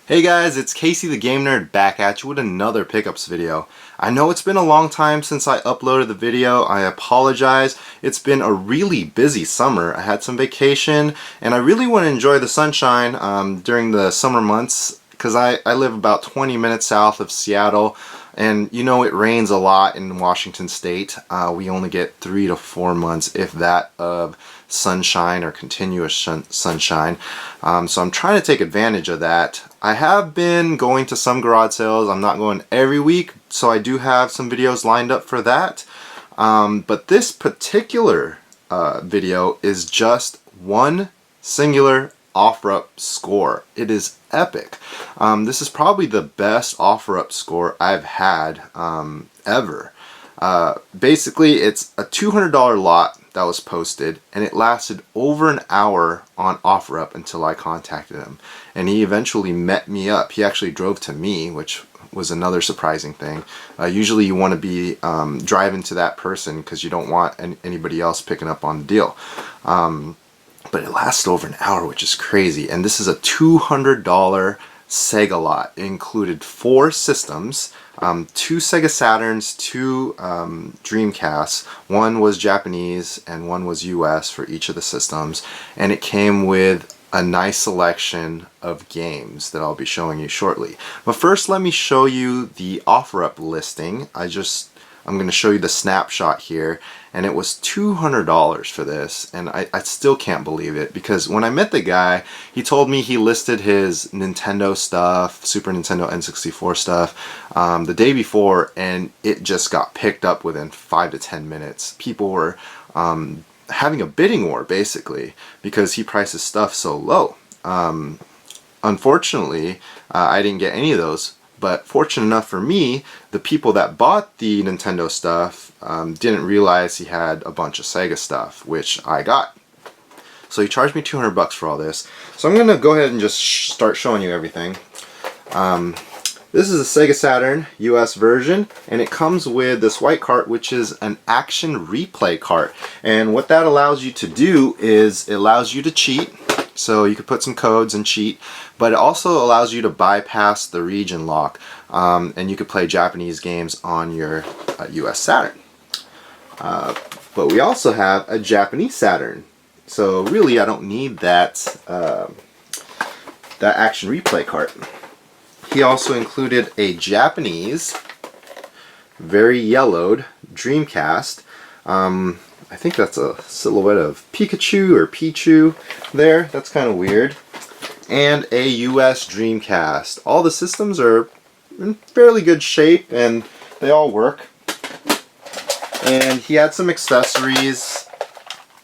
Hey guys, it's Casey the Game Nerd back at you with another pickups video. I know it's been a long time since I uploaded the video. I apologize. It's been a really busy summer. I had some vacation and I really want to enjoy the sunshine during the summer months because I live about 20 minutes south of Seattle, and you know it rains a lot in Washington State. We only get 3 to 4 months, if that, of sunshine or continuous sunshine. So I'm trying to take advantage of that. I have been going to some garage sales. I'm not going every week, so I do have some videos lined up for that. But this particular video is just one singular OfferUp score. It is epic. This is probably the best OfferUp score I've had ever. Basically, it's a $200 lot that was posted, and it lasted over an hour on OfferUp until I contacted him, and he eventually met me up. He actually drove to me, which was another surprising thing. Usually you want to be driving to that person because you don't want anybody else picking up on the deal. But it lasted over an hour, which is crazy. And this is a $200 Sega lot. It included 4 systems, 2 Sega Saturns, 2 Dreamcasts. One was Japanese and one was US for each of the systems. And it came with a nice selection of games that I'll be showing you shortly. But first, let me show you the OfferUp listing. I'm going to show you the snapshot here, and it was $200 for this, and I still can't believe it, because when I met the guy, he told me he listed his Nintendo stuff, Super Nintendo N64 stuff, the day before, and it just got picked up within 5 to 10 minutes. People were having a bidding war, basically, because he prices stuff so low. Unfortunately, I didn't get any of those. But fortunate enough for me, the people that bought the Nintendo stuff didn't realize he had a bunch of Sega stuff, which I got. So he charged me $200 for all this. So I'm going to go ahead and just start showing you everything. This is a Sega Saturn US version, and it comes with this white cart, which is an action replay cart. And what that allows you to do is it allows you to cheat. So you could put some codes and cheat, but it also allows you to bypass the region lock, and you could play Japanese games on your US Saturn. But we also have a Japanese Saturn, so really I don't need that that action replay cart. He also included a Japanese, very yellowed Dreamcast. I think that's a silhouette of Pikachu or Pichu there. That's kind of weird. And a US Dreamcast. All the systems are in fairly good shape and they all work. And he had some accessories,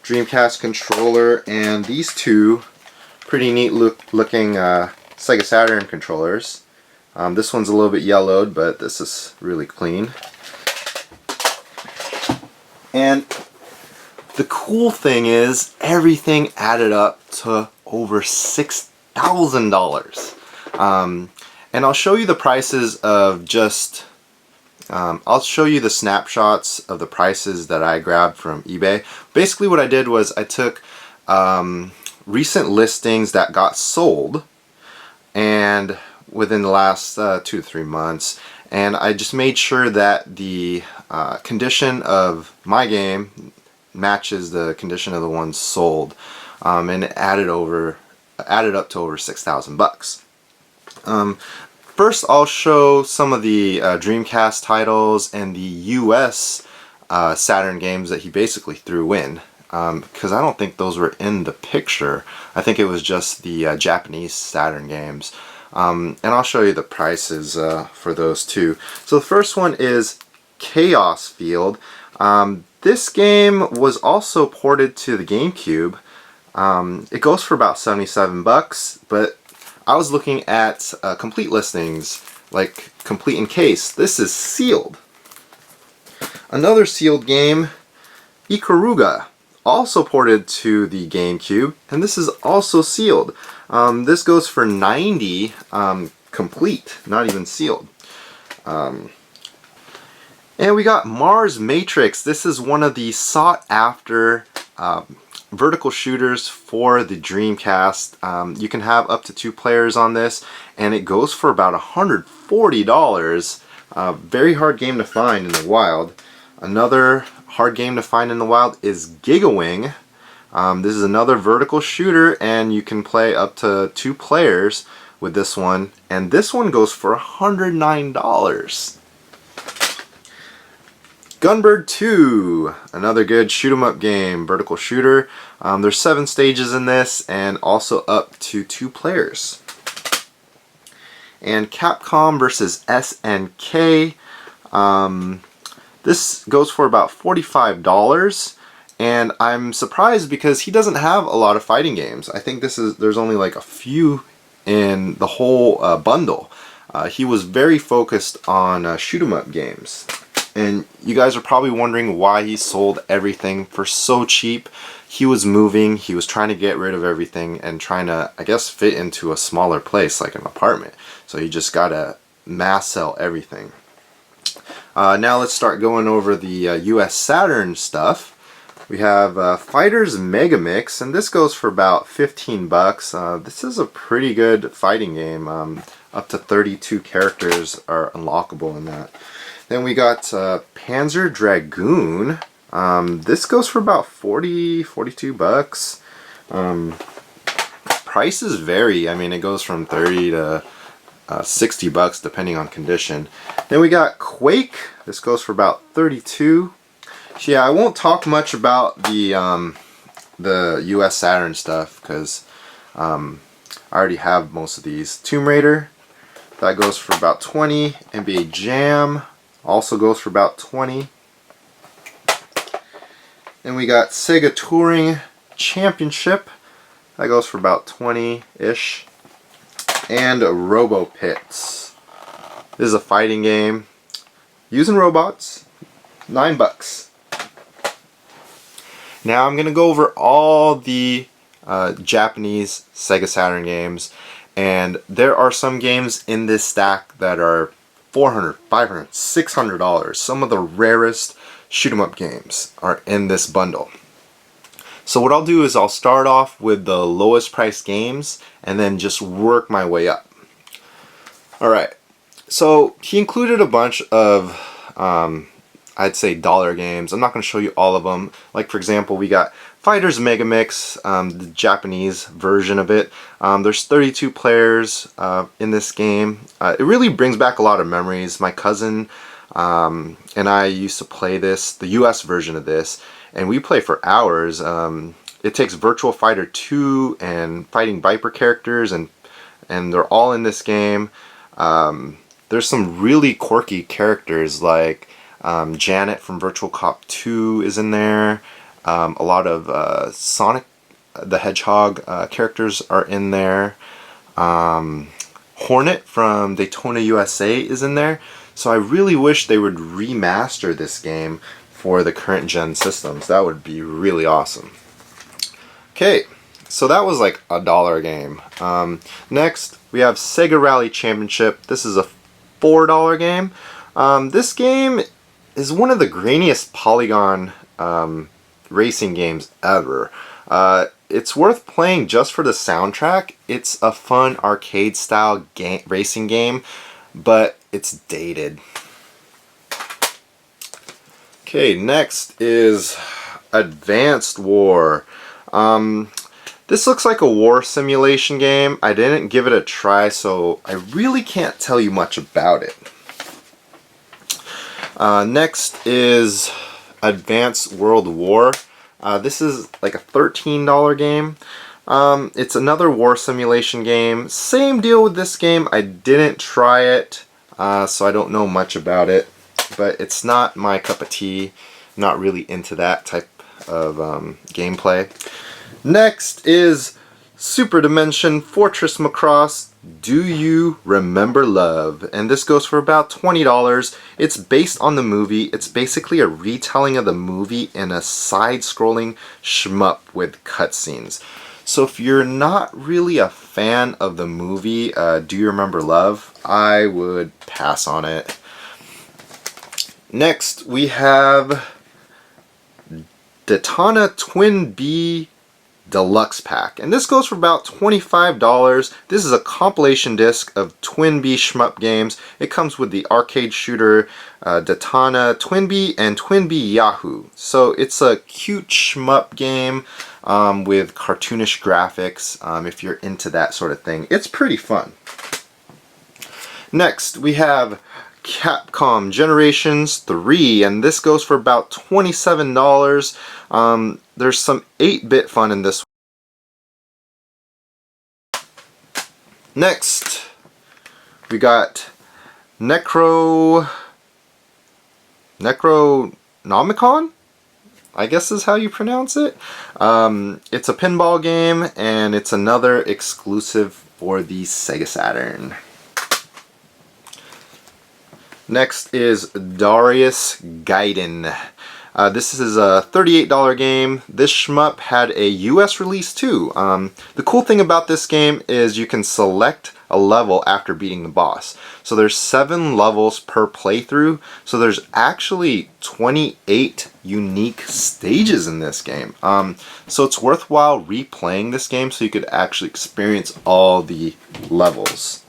Dreamcast controller, and these 2 pretty neat looking Sega Saturn controllers. This one's a little bit yellowed, but this is really clean. And the cool thing is, everything added up to over $6,000. And I'll show you the prices of just, I'll show you the snapshots of the prices that I grabbed from eBay. Basically what I did was I took recent listings that got sold and within the last 2 to 3 months, and I just made sure that the condition of my game matches the condition of the ones sold, and it added up to over $6,000. First, I'll show some of the Dreamcast titles and the US Saturn games that he basically threw in, because I don't think those were in the picture. I think it was just the Japanese Saturn games. And I'll show you the prices for those too. So the first one is Chaos Field. This game was also ported to the GameCube. It goes for about $77, but I was looking at complete listings, like complete in case. This is sealed. Another sealed game, Ikaruga, also ported to the GameCube, and this is also sealed. This goes for $90 complete, not even sealed. And we got Mars Matrix. This is one of the sought after vertical shooters for the Dreamcast. You can have up to 2 players on this, and it goes for about $140. Very hard game to find in the wild. Another hard game to find in the wild is Gigawing. This is another vertical shooter, and you can play up to 2 players with this one, and this one goes for $109. Gunbird 2, another good shoot 'em up game, vertical shooter. There's 7 stages in this, and also up to 2 players. And Capcom versus SNK. This goes for about $45, and I'm surprised because he doesn't have a lot of fighting games. I think there's only like a few in the whole bundle. He was very focused on shoot 'em up games. And you guys are probably wondering why he sold everything for so cheap. He was moving, he was trying to get rid of everything and trying to, I guess, fit into a smaller place like an apartment. So he just gotta mass sell everything. Now let's start going over the US Saturn stuff. We have Fighters Megamix, and this goes for about 15 bucks. This is a pretty good fighting game. Up to 32 characters are unlockable in that. Then we got Panzer Dragoon. This goes for about 42 bucks. Prices vary. I mean, it goes from 30 to 60 bucks depending on condition. Then we got Quake. This goes for about 32. So yeah, I won't talk much about the US Saturn stuff because I already have most of these. Tomb Raider, that goes for about 20. NBA Jam also goes for about 20. Then we got Sega Touring Championship, that goes for about 20-ish. And Robo Pits. This is a fighting game using robots, 9 bucks. Now I'm gonna go over all the Japanese Sega Saturn games, and there are some games in this stack that are $400, $500, $600. Some of the rarest shoot 'em up games are in this bundle. So what I'll do is I'll start off with the lowest price games and then just work my way up. Alright, so he included a bunch of I'd say dollar games. I'm not going to show you all of them. Like for example, we got Fighters Megamix, the Japanese version of it. There's 32 players in this game. It really brings back a lot of memories. My cousin and I used to play this, the US version of this, and we play for hours. It takes Virtua Fighter 2 and Fighting Viper characters, and they're all in this game. There's some really quirky characters like Janet from Virtual Cop 2 is in there. A lot of Sonic the Hedgehog characters are in there. Hornet from Daytona USA is in there. So I really wish they would remaster this game for the current gen systems. That would be really awesome. Okay, so that was like a dollar game. Next, we have Sega Rally Championship. This is a $4 game. This game is one of the grainiest polygon racing games ever. It's worth playing just for the soundtrack. It's a fun arcade style racing game, but it's dated. Okay, next is Advanced War. This looks like a war simulation game. I didn't give it a try, so I really can't tell you much about it. Next is Advanced World War. This is like a $13 game. It's another war simulation game. Same deal with this game. I didn't try it, so I don't know much about it. But it's not my cup of tea. I'm not really into that type of gameplay. Next is Super Dimension Fortress Macross Do You Remember Love? And this goes for about $20. It's based on the movie. It's basically a retelling of the movie in a side-scrolling shmup with cutscenes. So if you're not really a fan of the movie Do You Remember Love, I would pass on it. Next we have Daytona Twin Bee Deluxe Pack, and this goes for about $25. This is a compilation disc of Twin Bee shmup games. It comes with the arcade shooter Datana, Twin Bee, and Twin Bee Yahoo. So it's a cute shmup game with cartoonish graphics. If you're into that sort of thing, it's pretty fun. Next, we have Capcom Generations 3, and this goes for about $27. There's some 8-bit fun in this one. Next, we got Necronomicon? I guess is how you pronounce it. It's a pinball game, and it's another exclusive for the Sega Saturn. Next is Darius Gaiden. This is a $38 game. This shmup had a US release too. The cool thing about this game is you can select a level after beating the boss. So there's 7 levels per playthrough. So there's actually 28 unique stages in this game. So it's worthwhile replaying this game so you could actually experience all the levels.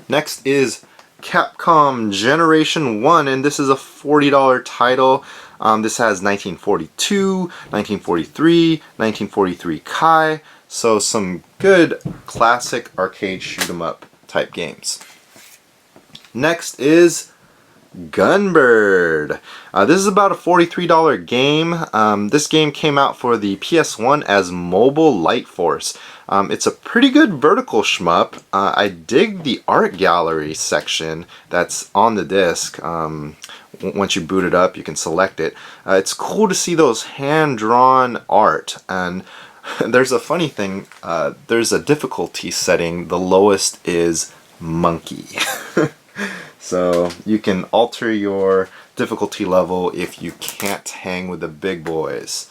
Next is Capcom Generation 1, and this is a $40 title. This has 1942, 1943, 1943 Kai, so some good classic arcade shoot 'em up type games. Next is Gunbird. This is about a $43 game. This game came out for the PS1 as Mobile Light Force. It's a pretty good vertical shmup. I dig the art gallery section that's on the disc. Once you boot it up, you can select it. It's cool to see those hand-drawn art. And there's a funny thing. There's a difficulty setting. The lowest is Monkey. So you can alter your difficulty level if you can't hang with the big boys.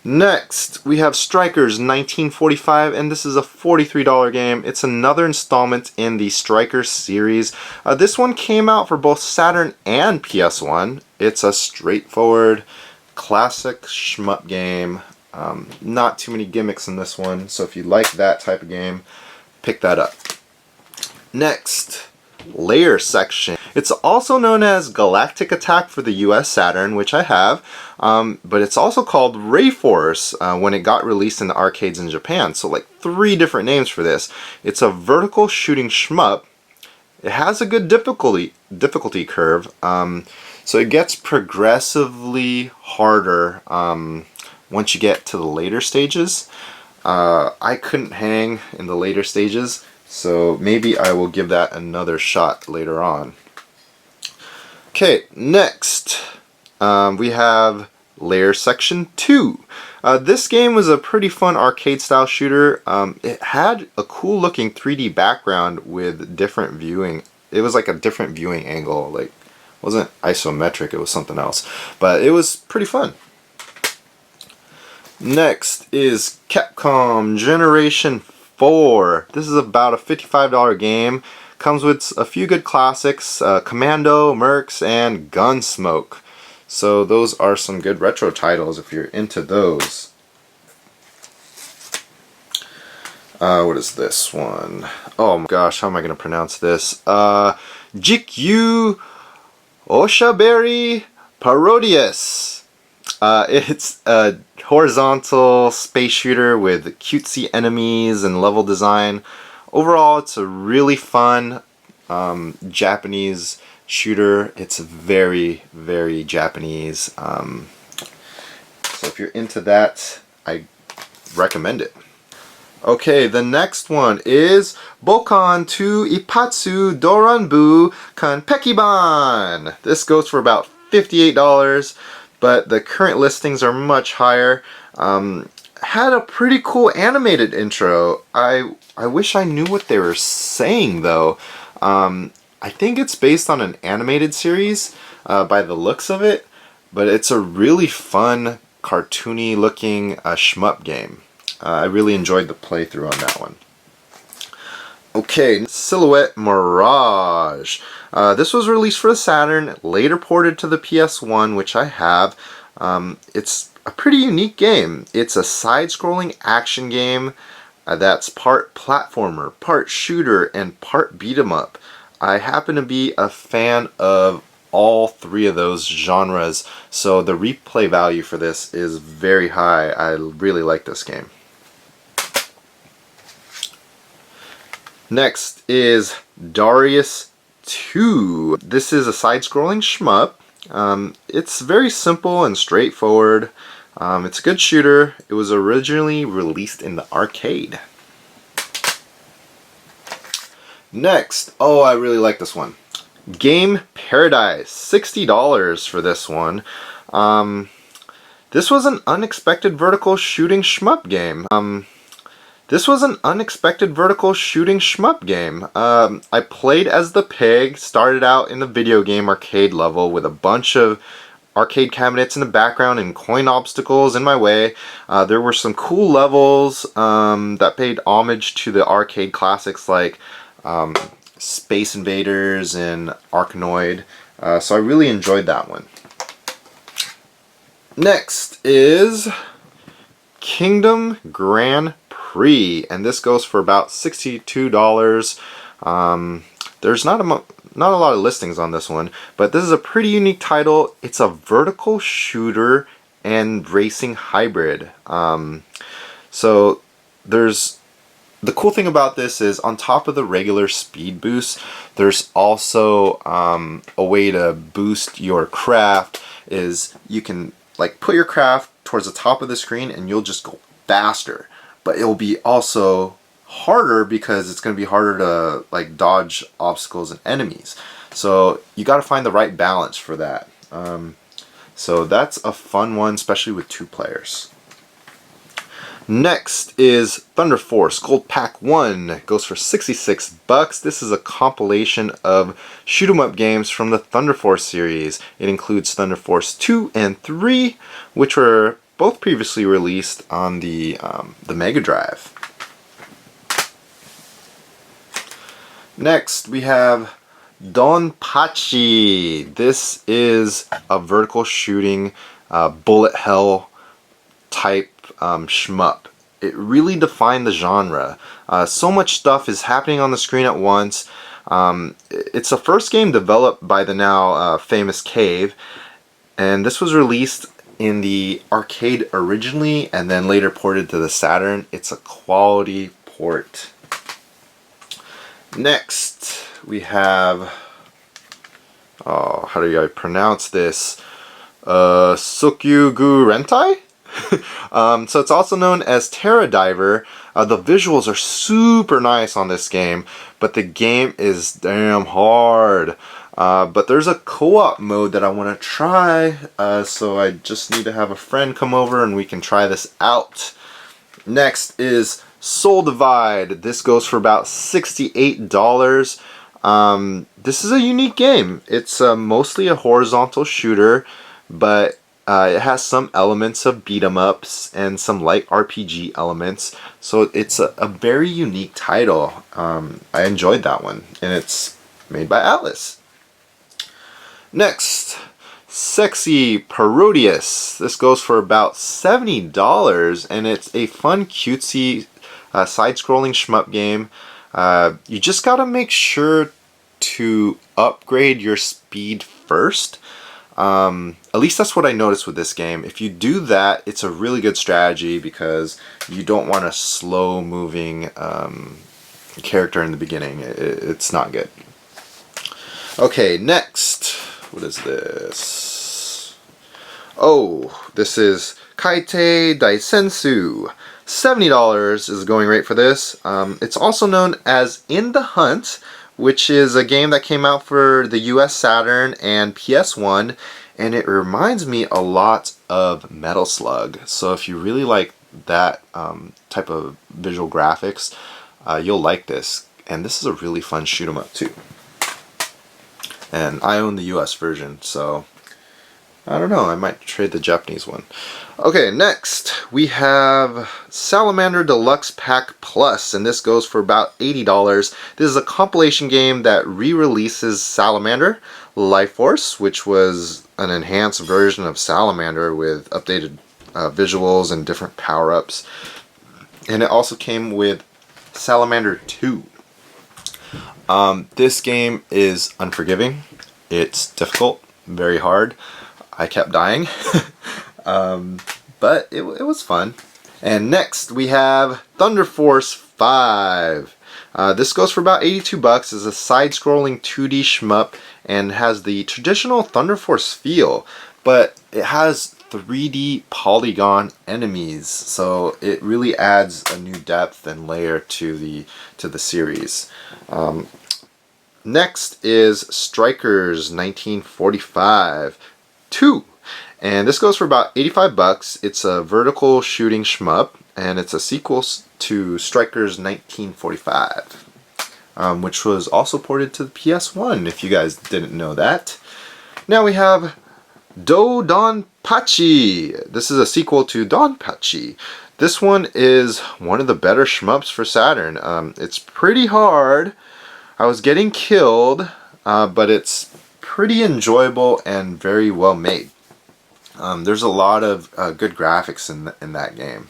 Next, we have Strikers 1945, and this is a $43 game. It's another installment in the Strikers series. This one came out for both Saturn and PS1. It's a straightforward, classic shmup game. Not too many gimmicks in this one, so if you like that type of game, pick that up. Next, Layer Section. It's also known as Galactic Attack for the US Saturn, which I have, but it's also called Ray Force when it got released in the arcades in Japan. So like 3 different names for this. It's a vertical shooting shmup. It has a good difficulty curve, so it gets progressively harder once you get to the later stages. I couldn't hang in the later stages, so maybe I will give that another shot later on. Okay, next we have Layer Section 2. This game was a pretty fun arcade style shooter. It had a cool looking 3D background with different viewing. It was like a different viewing angle. Like, it wasn't isometric, it was something else. But it was pretty fun. Next is Capcom Generation 4. This is about a $55 game. Comes with a few good classics, Commando, Mercs, and Gunsmoke. So those are some good retro titles if you're into those. What is this one? Oh my gosh, how am I going to pronounce this? Jikyu Oshaberi Parodius. It's a horizontal space shooter with cutesy enemies and level design. Overall, it's a really fun Japanese shooter. It's very, very Japanese. So if you're into that, I recommend it. Okay, the next one is Bocon to Ipatsu Doranbu Kanpekiban. This goes for about $58, but the current listings are much higher. Had a pretty cool animated intro. I wish I knew what they were saying though. I think it's based on an animated series by the looks of it, but it's a really fun, cartoony looking shmup game. I really enjoyed the playthrough on that one. Okay, Silhouette Mirage. This was released for the Saturn, later ported to the PS1, which I have. It's a pretty unique game. It's a side-scrolling action game that's part platformer, part shooter, and part beat 'em up. I happen to be a fan of all three of those genres, so the replay value for this is very high. I really like this game. Next is Darius II. This is a side-scrolling shmup. It's very simple and straightforward. It's a good shooter. It was originally released in the arcade. Next, oh, I really like this one. Game Paradise, $60 for this one. This was an unexpected vertical shooting shmup game. I played as the pig, started out in the video game arcade level with a bunch of arcade cabinets in the background and coin obstacles in my way. There were some cool levels that paid homage to the arcade classics like Space Invaders and Arkanoid. So I really enjoyed that one. Next is Kingdom Grand Prix, and this goes for about $62. There's not a lot of listings on this one, but this is a pretty unique title. It's a vertical shooter and racing hybrid. So there's the cool thing about this is on top of the regular speed boost, there's also a way to boost your craft. Is you can like put your craft towards the top of the screen and you'll just go faster, but it'll be also harder because it's going to be harder to like dodge obstacles and enemies. So you got to find the right balance for that. So that's a fun one, especially with 2 players. Next is Thunder Force Gold Pack 1. It goes for $66. This is a compilation of shoot 'em up games from the Thunder Force series. It includes Thunder Force 2 and 3, which were both previously released on the Mega Drive. Next we have Don Pachi. This is a vertical shooting bullet hell type shmup. It really defined the genre. So much stuff is happening on the screen at once. It's the first game developed by the now famous Cave, and this was released in the arcade originally and then later ported to the Saturn. It's a quality port. Next we have, oh, how do I pronounce this? Sukyugu Rentai? So it's also known as Teradiver. The visuals are super nice on this game, but the game is damn hard. But there's a co-op mode that I want to try, so I just need to have a friend come over and we can try this out. Next is Soul Divide. This goes for about $68. This is a unique game. It's mostly a horizontal shooter, but it has some elements of beat 'em ups and some light RPG elements, so it's a very unique title. I enjoyed that one, and it's made by Atlas. Next, Sexy Parodius. This goes for about $70, and it's a fun, cutesy side-scrolling shmup game. You just gotta make sure to upgrade your speed first. At least that's what I noticed with this game. If you do that, it's a really good strategy because you don't want a slow moving character in the beginning. It's not good. Okay, next. What is this? Oh, this is Kacy Daisensu. $70 is the going rate for this. It's also known as In the Hunt, which is a game that came out for the US Saturn and PS1, and it reminds me a lot of Metal Slug. So if you really like that type of visual graphics, you'll like this. And this is a really fun shoot 'em up too. And I own the US version, so I don't know, I might trade the Japanese one. Okay, next we have Salamander Deluxe Pack Plus, and this goes for about $80. This is a compilation game that re-releases Salamander Life Force, which was an enhanced version of Salamander with updated visuals and different power-ups. And it also came with Salamander 2. This game is unforgiving. It's difficult, very hard. I kept dying, but it was fun. And next we have Thunder Force 5. This goes for about 82 bucks. It's a side-scrolling 2D shmup and has the traditional Thunder Force feel, but it has 3D polygon enemies, so it really adds a new depth and layer to the series. Next is Strikers 1945 2, and this goes for about 85 bucks. It's a vertical shooting shmup, and it's a sequel to Strikers 1945, which was also ported to the PS1, if you guys didn't know that. Now we have Do Don Pachi. This is a sequel to Don Pachi. This one is one of the better shmups for Saturn. It's pretty hard. I was getting killed, but it's pretty enjoyable and very well made. There's a lot of good graphics in that game.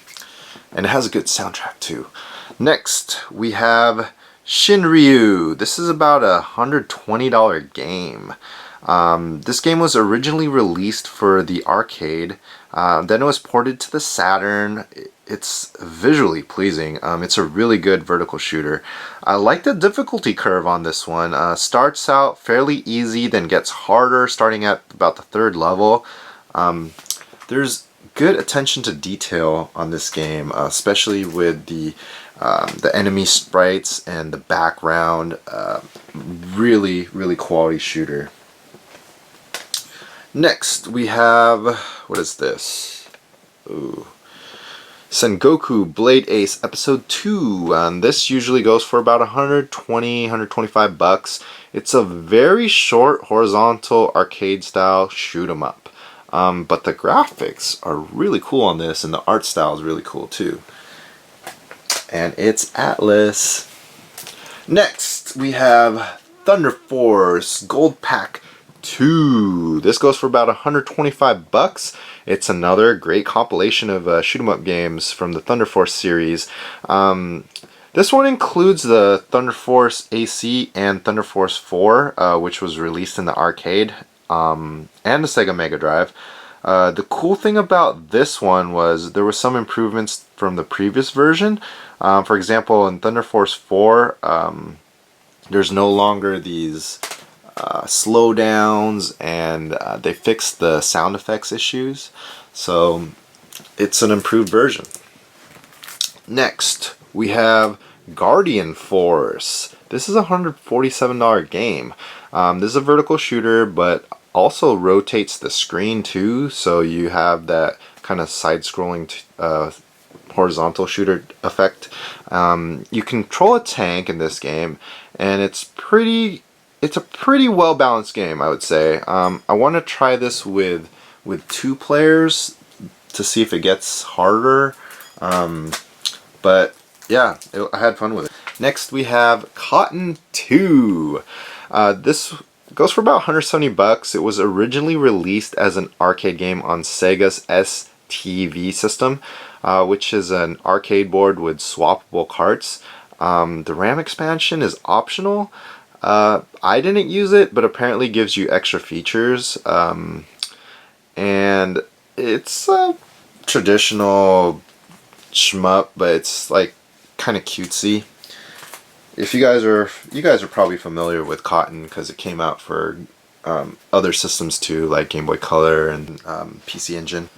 And it has a good soundtrack too. Next, we have Shinriyu. This is about a $120 game. This game was originally released for the arcade. Then it was ported to the Saturn. It's visually pleasing. It's a really good vertical shooter. I like the difficulty curve on this one. Starts out fairly easy, then gets harder starting at about the 3rd level. There's good attention to detail on this game, especially with the enemy sprites and the background. Really quality shooter. Next we have, what is this? Ooh. Sengoku Blade Ace Episode 2. This usually goes for about 125 bucks. It's a very short horizontal arcade style shoot 'em up. But the graphics are really cool on this, and the art style is really cool too. And it's Atlas. Next we have Thunder Force Gold Pack 2. This goes for about 125 bucks. It's another great compilation of shoot 'em up games from the Thunder Force series. This one includes the Thunder Force AC and Thunder Force 4, which was released in the arcade, and the Sega Mega Drive. The cool thing about this one was there were some improvements from the previous version. For example, in Thunder Force 4, there's no longer these slowdowns, and they fixed the sound effects issues, so it's an improved version. Next we have Guardian Force. This is a $147 game. This is a vertical shooter, but also rotates the screen too, so you have that kind of side-scrolling horizontal shooter effect. You control a tank in this game, and it's a pretty well balanced game, I would say. I want to try this with 2 players to see if it gets harder, but yeah, I had fun with it. Next we have Cotton 2. This goes for about 170 bucks. It was originally released as an arcade game on Sega's STV system, which is an arcade board with swappable carts. The RAM expansion is optional. I didn't use it, but apparently gives you extra features, and it's a traditional shmup, but it's like kind of cutesy. If you guys are probably familiar with Cotton because it came out for other systems too, like Game Boy Color and PC Engine.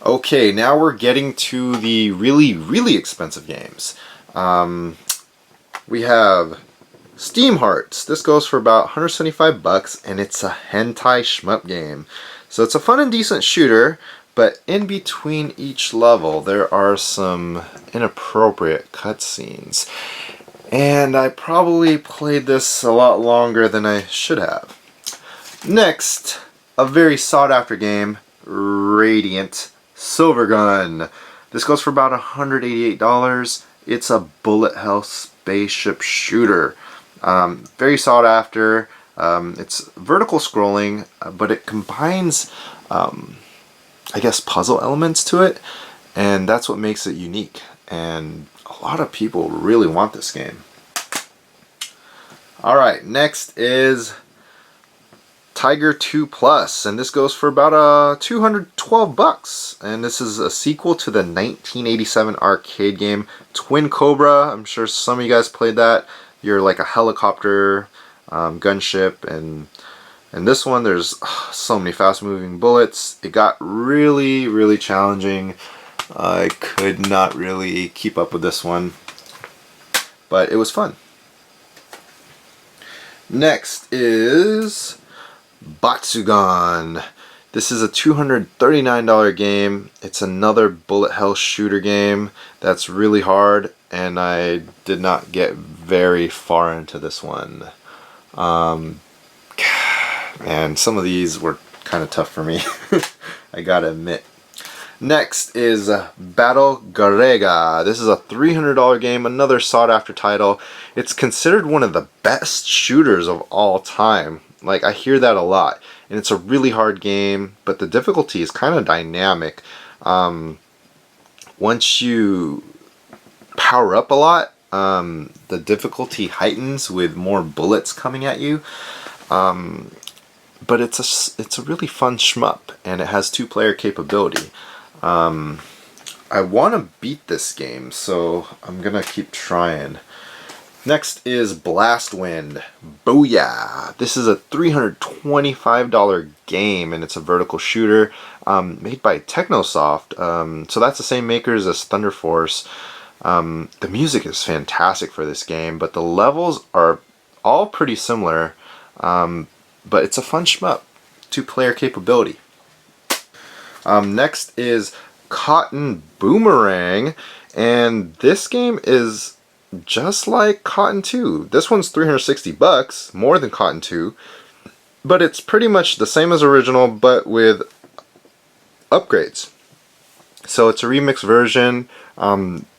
Okay, now we're getting to the really expensive games. We have Steam Hearts. This goes for about 175 bucks, and it's a hentai shmup game. So it's a fun and decent shooter, but in between each level there are some inappropriate cutscenes. And I probably played this a lot longer than I should have. Next, a very sought after game, Radiant Silvergun. This goes for about $188. It's a bullet hell spaceship shooter. Very sought after. It's vertical scrolling, but it combines I guess, puzzle elements to it, and that's what makes it unique. And a lot of people really want this game. Alright, next is Tiger 2 Plus, and this goes for about $212, and this is a sequel to the 1987 arcade game Twin Cobra. I'm sure some of you guys played that. You're like a helicopter gunship, and in this one there's so many fast moving bullets. It got really challenging. I could not really keep up with this one, but it was fun. Next is Batsugan. This is a $239 game. It's another bullet hell shooter game that's really hard, and I did not get very far into this one. And some of these were kind of tough for me, I gotta admit. Next is Battle Garrega. This is a $300 game, another sought after title. It's considered one of the best shooters of all time. Like, I hear that a lot. And it's a really hard game, but the difficulty is kind of dynamic. Once you power up a lot, the difficulty heightens with more bullets coming at you. But it's a really fun shmup, and it has 2-player capability. I want to beat this game, so I'm gonna keep trying. Next is Blast Wind. Booyah! This is a $325 game, and it's a vertical shooter made by Technosoft. So that's the same makers as Thunder Force. The music is fantastic for this game, but the levels are all pretty similar. But it's a fun shmup. 2-player capability. Next is Cotton Boomerang, and this game is just like Cotton 2. This one's $360, more than Cotton 2, but it's pretty much the same as original, but with upgrades. So it's a remix version,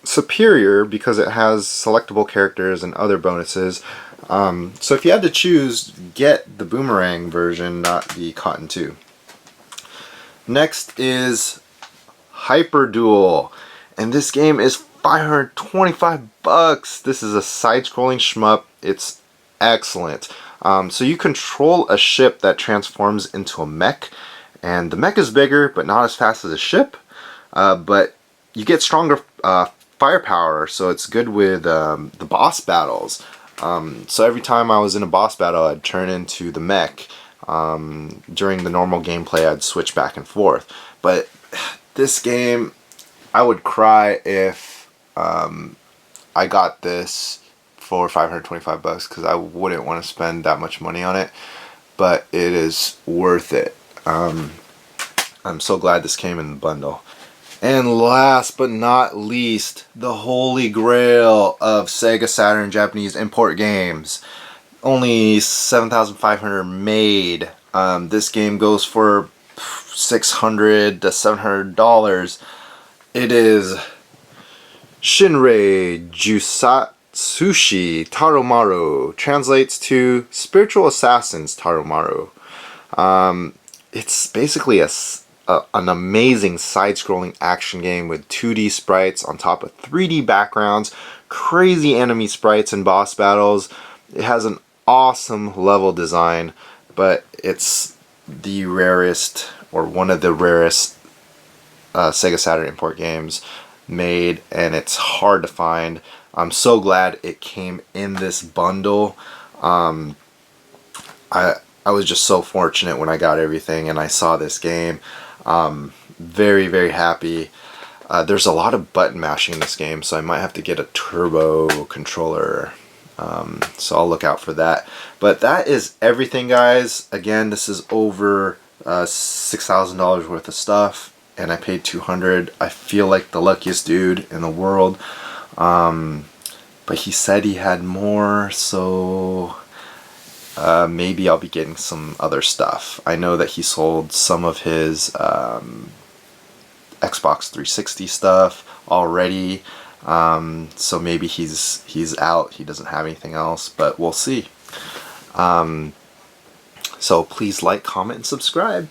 superior because it has selectable characters and other bonuses. So if you had to choose, get the Boomerang version, not the Cotton 2. Next is Hyper Duel, and this game is $525. This is a side-scrolling shmup. It's excellent. So you control a ship that transforms into a mech, and the mech is bigger but not as fast as a ship, but you get stronger firepower, so it's good with the boss battles. So every time I was in a boss battle, I'd turn into the mech. During the normal gameplay, I'd switch back and forth. But this game, I would cry if I got this for $525, because I wouldn't want to spend that much money on it. But it is worth it. I'm so glad this came in the bundle. And last but not least, the holy grail of Sega Saturn Japanese import games. Only 7,500 made. This game goes for $600 to $700. It is Shinriyu Jusatsushi Taro Maru. Translates to Spiritual Assassins Taro Maru. It's basically an amazing side-scrolling action game with 2D sprites on top of 3D backgrounds, crazy enemy sprites and boss battles. It has an awesome level design, but it's the rarest, or one of the rarest Sega Saturn import games made, and it's hard to find. I'm so glad it came in this bundle. I was just so fortunate when I got everything and I saw this game. Very happy. There's a lot of button mashing in this game, so I might have to get a turbo controller. So I'll look out for that. But that is everything, guys. Again, this is over $6,000 worth of stuff, and I paid $200. I feel like the luckiest dude in the world. But he said he had more, so maybe I'll be getting some other stuff. I know that he sold some of his Xbox 360 stuff already. So maybe he's out, he doesn't have anything else, but we'll see. So please like, comment, and subscribe.